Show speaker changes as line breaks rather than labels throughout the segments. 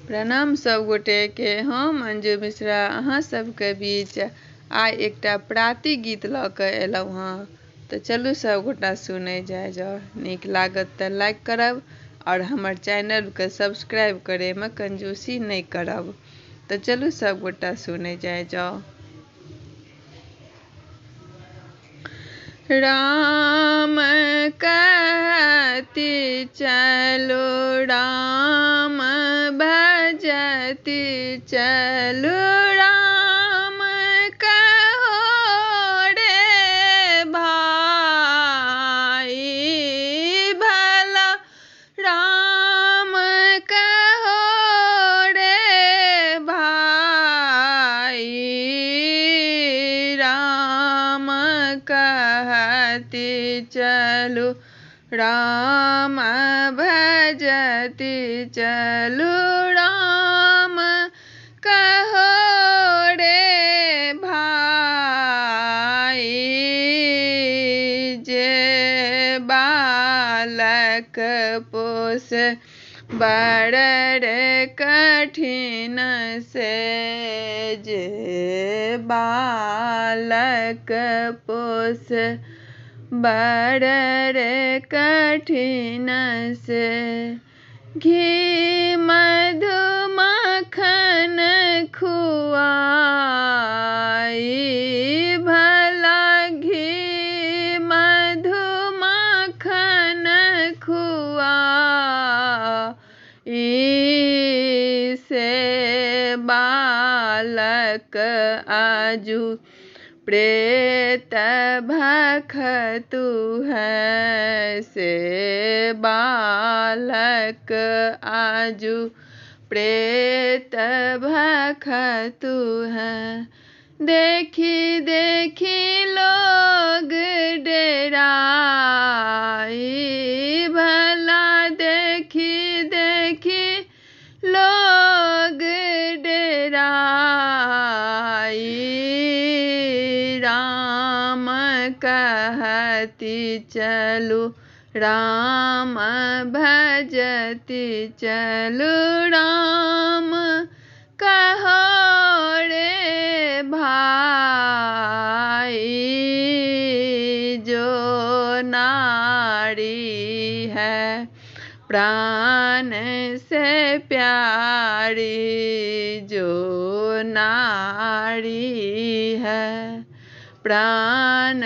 प्रणाम सब गोटे के। हम अंजू मिश्रा अहाँ सबके बीच आइ एकटा प्राति गीत लऽ कऽ एलहुँ हँ। तऽ चलू सब गोटा सुनै जाओ। नीक लागत तऽ लाइक करब और हमर चैनल के सब्सक्राइब करे में कंजूसी नहीं करब। तो चलू सब गोटा सुनै जाओ। राम कहती चलो राम भजती चलो राम कहो रे भाई भला राम कहो रे भाई राम कहती चलो राम भजती चलो राम कहो रे भाई जे बालक पोस बड़ रे कठिन से जे बालक पोस बड़ रे कठिन से घी मधु मक्खन खुआई भला घी मधु मक्खन खुआई से बालक आजू प्रेत भखतु है से बालक आजू प्रेत भखतु है। देखी देखी लोग डेराई भला देखी देखी लोग डेराई राम कहती चलो राम भजती चलो राम कहो रे भाई जो नारी है प्राण से प्यारी जो नारी है प्राण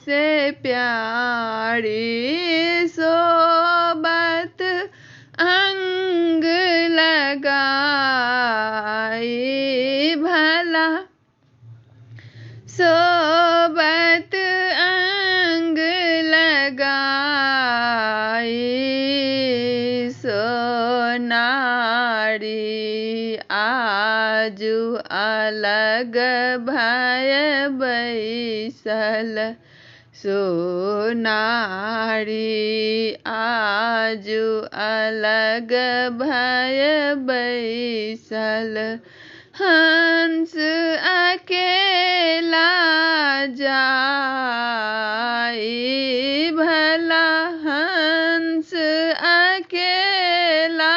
से प्यारी सोबत अंग लगाई भला सोबत अंग लगाई सो नारी आजू अलग भय बैसल सो नारी आजू अलग भय बैसल हंस अकेला जाई भला हंस अकेला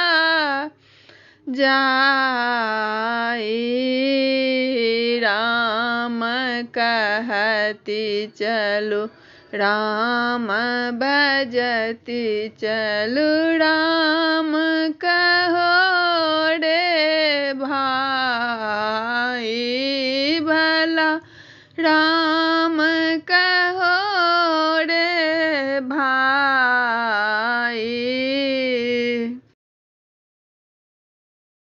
जाई राम कहती चलो राम भजती चलो राम कहो रे भाई भला राम